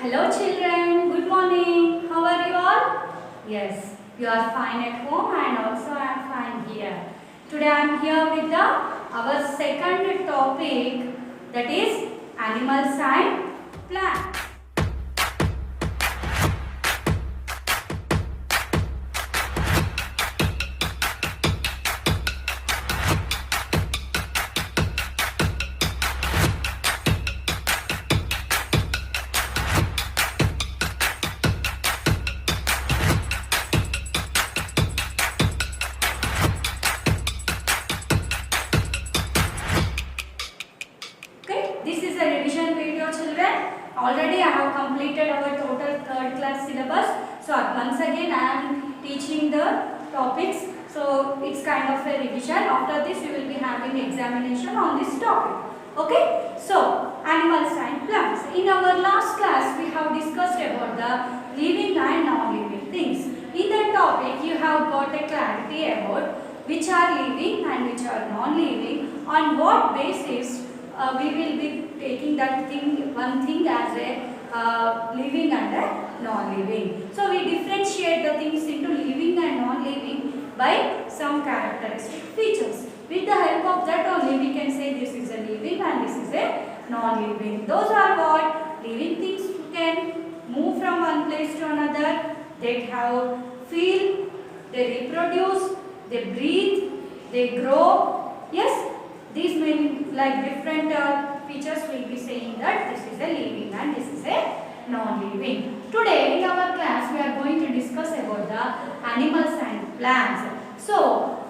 Hello children, good morning. How are you all? Yes, you are fine at home and also I am fine here. Today I am here with our second topic, that is animals and plants. Okay, this is a revision video children. Already I have completed our total third class syllabus. So once again I am teaching the topics. So it's kind of a revision. After this you will be having examination on this topic. Okay, so animals and plants. In our last class we have discussed about the living and non-living things. In that topic you have got a clarity about which are living and which are non-living, on what basis we will be taking that thing, one thing as a living and a non-living. So we differentiate the things into living and non-living by some characteristic features. With the help of that only we can say this is a living and this is a non-living. Those are what? Living things can move from one place to another. They have feel, they reproduce, they breathe, they grow. Yes, these many like different features will be saying that this is a living and this is a non-living. Today in our class we are going to discuss about the animals and plants. So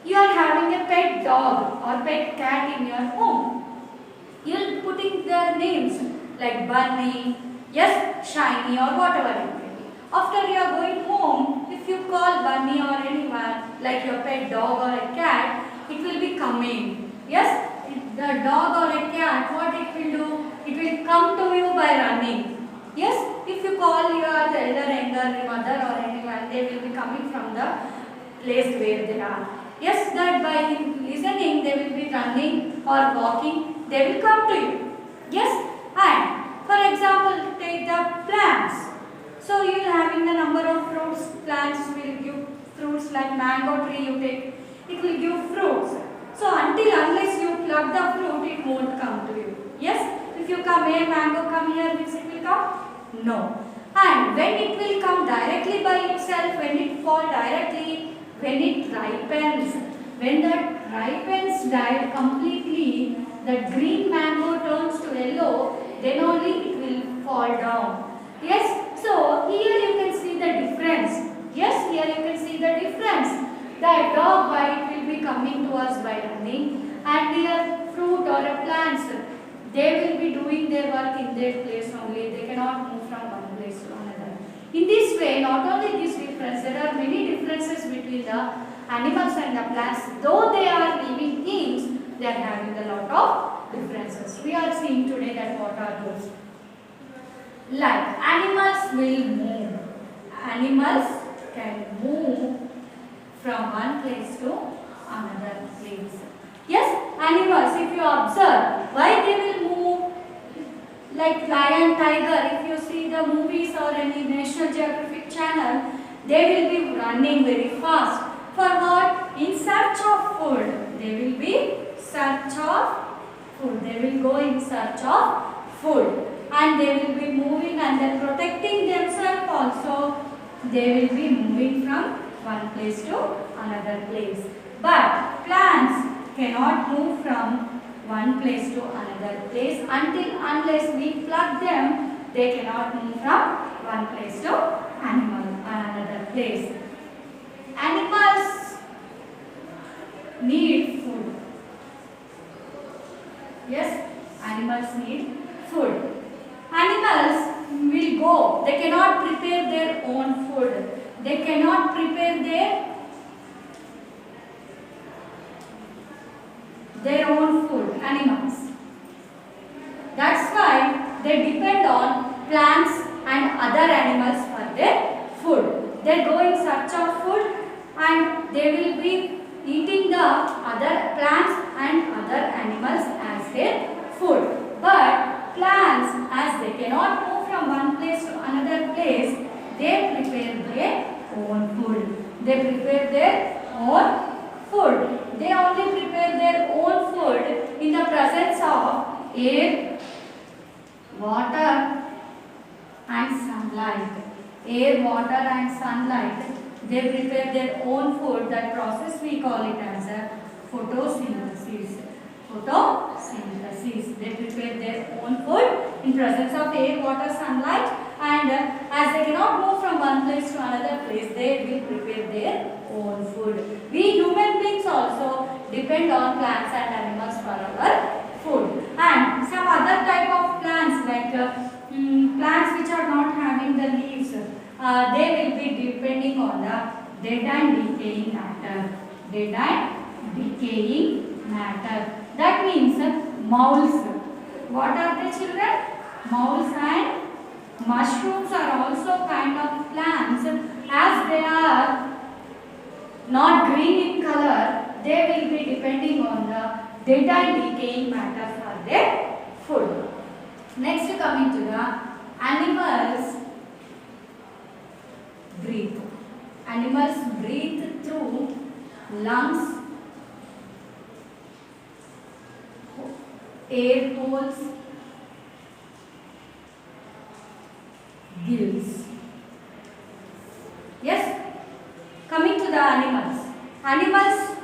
you are having a pet dog or pet cat in your home. You will putting their names like Bunny, yes, Shiny or whatever it may be. After you are going home, if you call Bunny or anyone like your pet dog or a cat, it will be coming. Yes, the dog or a cat, what it will do? It will come to you by running. Yes, if you call your elder, younger mother or anyone, they will be coming from the place where they are. Yes, that by listening, they will be running or walking, they will come to you. Yes, and for example, take the plants. So you will having the number of fruits, plants will give fruits like mango tree you take, it will give fruits. So unless you pluck the fruit, it won't come to you. Yes? If you come here, mango come here, means it will come? No. And when it will come directly by itself, when it fall directly, when it ripens, when that ripens completely, the green mango turns to yellow, then only it will fall down. Yes? So here you can see the difference. Yes, here you can see the difference. The dog bite will be coming to us by running, and their fruit or a plants, they will be doing their work in their place only. They cannot move from one place to another. In this way, not only this difference, there are many differences between the animals and the plants. Though they are living things, they are having a lot of differences. We are seeing today that what are those. Like animals will move. Animals can move from one place to another place. Yes, animals, if you observe, why they will move? Like lion, tiger, if you see the movies or any National Geographic channel, they will be running very fast. For what? In search of food. They will be search of food. They will go in search of food. And they will be moving and then protecting themselves also. They will be moving from one place to another place. But plants cannot move from one place to another place unless we pluck them. They cannot move from one place to another place. Animals need food. Yes, animals need food. Animals will go. They cannot prepare their own food. They cannot prepare their own food, animals. That's why they depend on plants and other animals for their food. They go in search of food and they will be eating the other plants and other animals as their food. But plants, as they cannot move from one place place to another place, they prepare their own food. They prepare their own food. They only prepare their own food in the presence of air, water and sunlight. Air, water and sunlight. They prepare their own food. That process we call it as a photosynthesis. Photosynthesis. They prepare their own food in presence of air, water, sunlight, and as they cannot move from one place to another place, they will prepare their own food. We human beings also depend on plants and animals for our food. And some other type of plants like plants which are not having the leaves, they will be depending on the dead and decaying matter. Dead and decaying matter. That means moulds. What are they, children? Moulds and mushrooms are also kind of plants. As they are not green in color, they will be depending on the dead and decaying matter for their food. Next, coming to the animals breathe. Animals breathe through lungs, air holes, gills. Yes? Coming to the animals. Animals,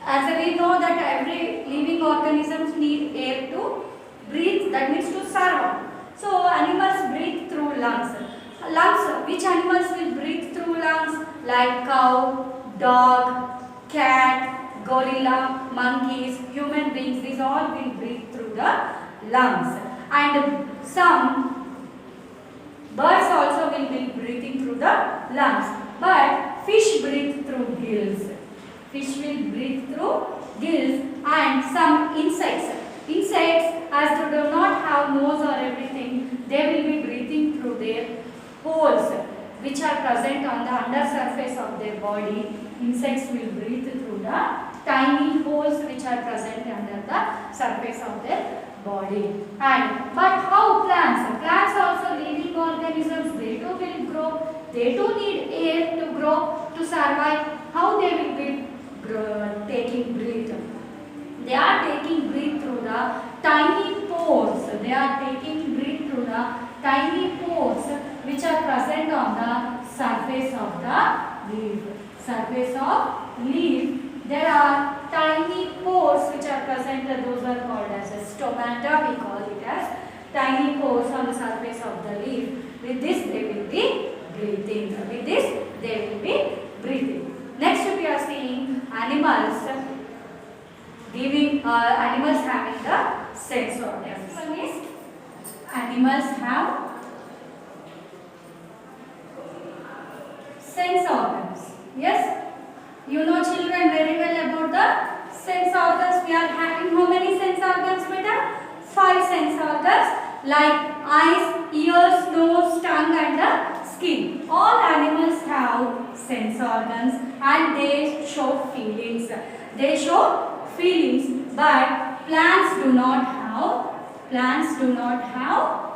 as we know that every living organisms need air to breathe, that means to survive. So animals breathe through lungs. Lungs, which animals will breathe through lungs? Like cow, dog, cat, gorilla, monkeys, human beings, these all will breathe through the lungs. And some birds also will be breathing through the lungs. But fish breathe through gills. Fish will breathe through gills, and some insects. Insects, as they do not have nose or everything, they will be breathing through their holes which are present on the under surface of their body. Insects will breathe through the tiny holes which are present under the surface of their body. But how plants? Plants also living organisms. They too will grow. They too need air to grow, to survive. How they will be taking breath? They are taking breath through the tiny pores. They are taking breath through the tiny pores which are present on the surface of the leaf. Surface of leaf. There are tiny pores which are present. Those are called as a stomata. We call it as tiny pores on the surface of the leaf. With this they will be breathing. With this they will be breathing. Next we are seeing animals animals having the sense organs. One is animals have sense organs. Yes, you know children very well about the sense organs. We are having how many sense organs, beta? 5 sense organs like eyes, ears, nose, tongue and the skin. All animals have sense organs and they show feelings. They show feelings, but plants do not have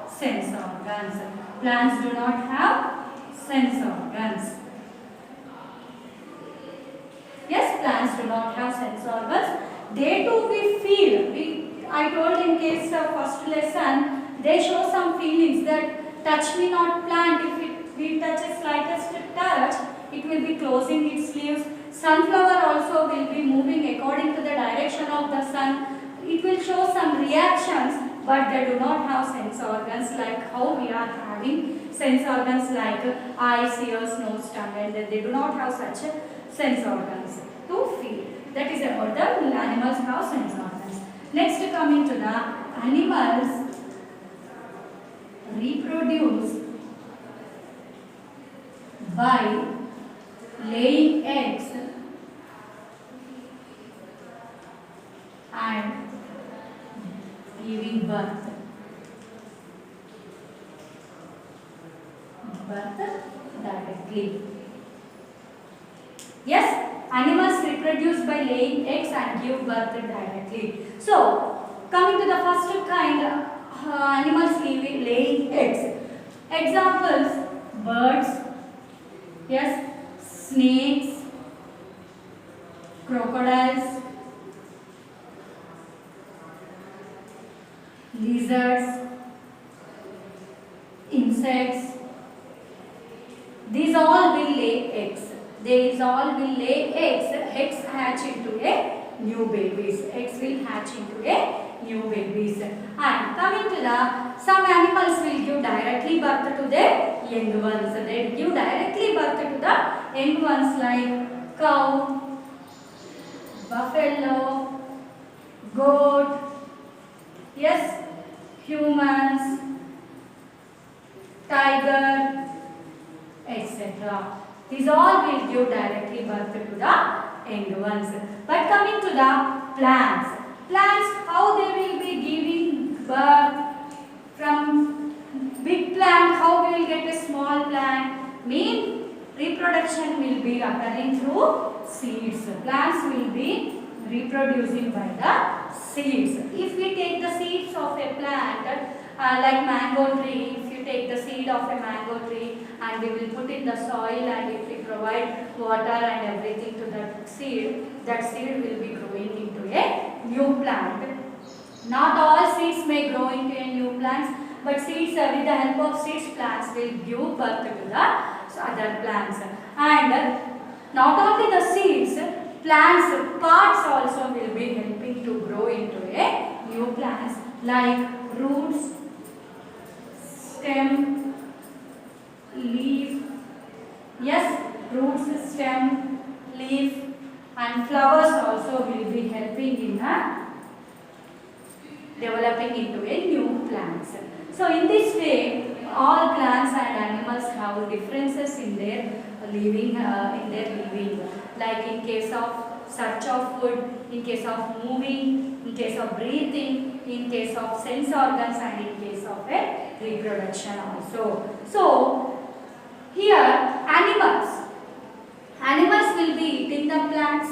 sense organs. Plants do not have sense organs. Yes, plants do not have sense organs. They too we feel. I told in case of first lesson, they show some feelings that touch me not plant. If we touch a slightest touch, it will be closing its leaves. Sunflower also will be moving according to the direction of the sun. It will show some reactions, but they do not have sense organs like how we are having sense organs like eyes, ears, nose, tongue, and they do not have such sense organs to feel. That is about the animals have sense organs. Next, coming to the animals reproduce by laying eggs and giving birth. Directly. Yes, animals reproduce by laying eggs and give birth directly. So, coming to the first kind, animals laying eggs. Examples: birds, yes, snakes, crocodiles, lizards, insects. These all will lay eggs. These all will lay eggs. Eggs hatch into a new babies. Eggs will hatch into a new babies. And coming to the, some animals will give directly birth to their young ones. They give directly birth to the young ones like cow, buffalo, goat, yes, humans, tiger, etc. These all will give directly birth to the young ones. But coming to the plants, how they will be giving birth from big plant, how we will get a small plant? Mean reproduction will be occurring through seeds. Plants will be reproducing by the seeds. If we take the seeds of a plant, like mango tree, if you take the seed of a mango tree and we will put in the soil, and if we provide water and everything to that seed will be growing into a new plant. Not all seeds may grow into a new plants, but seeds, with the help of seeds, plants will give birth to the other plants. And not only the seeds, plants parts also will be helping to grow into a new plants, like roots, stem, leaf, yes, roots, stem, leaf, and flowers also will be helping in developing into a new plants. So in this way, all plants and animals have differences in their living, like in case of search of food, in case of moving, in case of breathing, in case of sense organs, and in case of a reproduction also. So here animals will be eating the plants.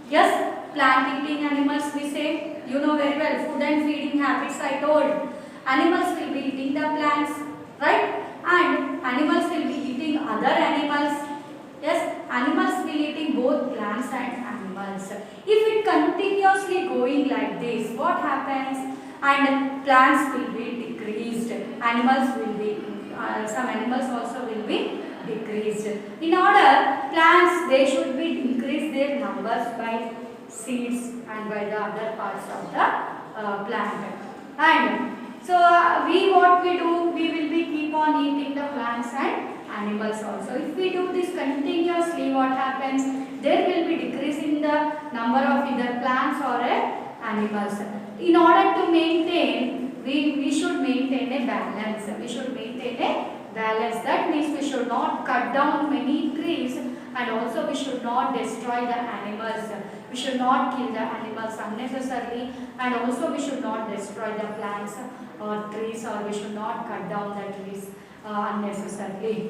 Yes, plant eating animals we say, you know very well, food and feeding habits I told. Animals will be eating the plants, right? And animals will be eating other animals. Yes, animals will eating both plants and animals. If it continuously going like this, what happens? And plants will be decreased. Animals will be, some animals also will be decreased. In order, plants, they should be increase their numbers by seeds and by the other parts of the plant. And so what we do, we will be keep on eating the plants and animals also. If we do this continuously, what happens? There will be decrease in the number of either plants or animals. In order to maintain, we should maintain a balance. We should maintain a balance. That means we should not cut down many trees, and also we should not destroy the animals. We should not kill the animals unnecessarily, and also we should not destroy the plants or trees, or we should not cut down the trees unnecessarily.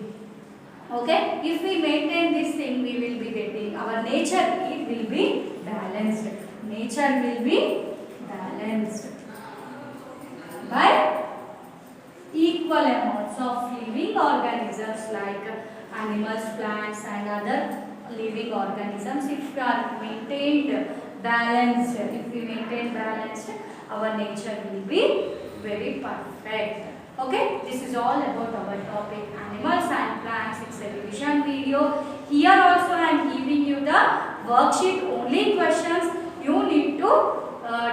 Okay, if we maintain this thing, we will be getting our nature, it will be balanced. Nature will be balanced by equal amounts of living organisms like animals, plants, and other living organisms. If we are maintained balanced, our nature will be very perfect. Okay, this is all about our topic animals and plants. It's a revision video. Here also I am giving you the worksheet, only questions you need to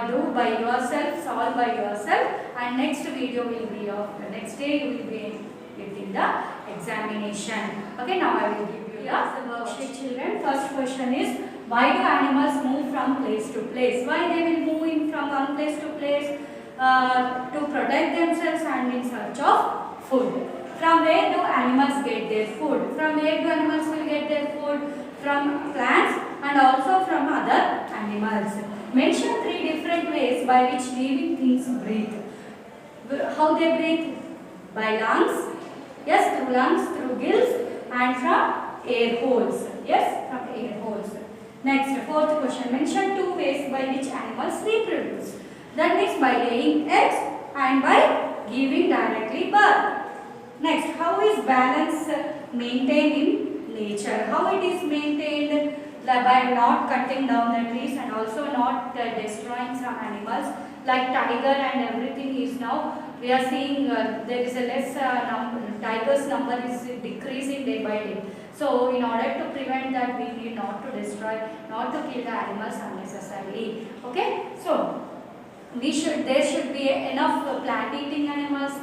do by yourself, solve by yourself, and next video will be of the next day you will be getting the examination. Okay, now I will give you the worksheet, children. First question is, why do animals move from place to place? Why they will move in from one place to place? To protect themselves and in search of food. From where do animals get their food? From where do animals will get their food? From plants and also from other animals. Mention 3 different ways by which living things breathe. How they breathe? By lungs. Yes, through lungs, through gills, and from air holes. Yes, from air holes. Next, fourth question. Mention 2 ways by which animals reproduce. That is by laying eggs and by giving directly birth. Next, how is balance maintained in nature? How it is maintained? By not cutting down the trees and also not destroying some animals like tiger and everything is now we are seeing there is a less tigers number is decreasing day by day. So in order to prevent that we need not to destroy, not to kill the animals unnecessarily. Okay, so there should be enough plant eating animals,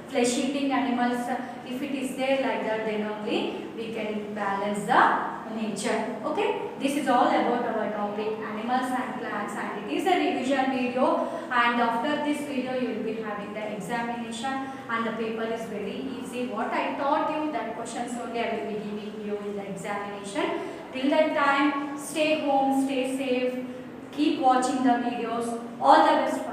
flesh eating animals. If it is there like that, then only we can balance the nature. Okay, this is all about our topic animals and plants, and it is a revision video, and after this video you will be having the examination and the paper is very easy. What I taught you, that questions only I will be giving you in the examination. Till that time, stay home, stay safe, keep watching the videos. All the best.